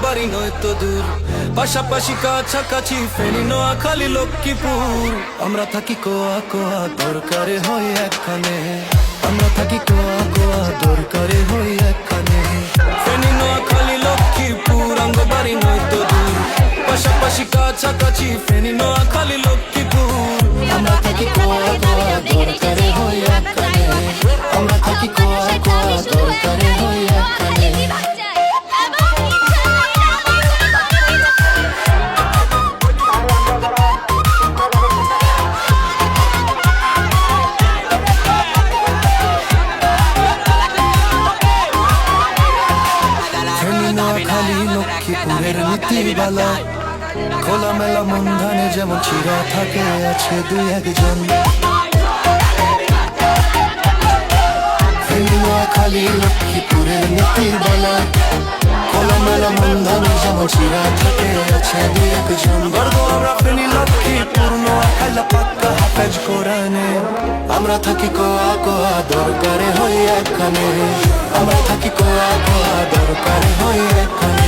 বাড়ি নয় তো দূর, পাশাপাশি কাছাকাছি ফেনী, নোয়াখালী, লক্ষ্মীপুর। আমরা থাকি কোয়া কোয়া, দরকারে হই একখানে। আমরা থাকি কোয়া কোয়া, দরকারে হই একখানে। ফেনী, নোয়াখালী, লক্ষ্মীপুর, আঙ্গ বাড়ি নয় তো দূর, পাশাপাশি কাছাকাছি ফেনী, নোয়াখালী, লক্ষ্মীপুর। আমরা থাকি কোয়া কোয়া, দরকারে হই একখানে। আমরা থাকি কোয়া কোয়া, দরকারে হই একখানে। নোয়াখালী, লক্ষ্মীপুরের নীতিবালা, খোলামেলা মন্ধানে যেমন চিরা থাকে আছে দুই একজন। নোয়াখালী, লক্ষ্মীপুরের নীতিবালা, খোলামেলা মন্ধানে যেমন চিরা থাকে আছে দুই একজন। গর্ব আমরা ফেনী, লক্ষ্মীপুর, নোয়াখালী পাক্কা হাফেজ কোরআনে। আমরা থাকি কোয়া কোয়া, দরকারে হই একখানে। আমরা থাকি কোয়া কোয়া, দরকারে হই একখানে।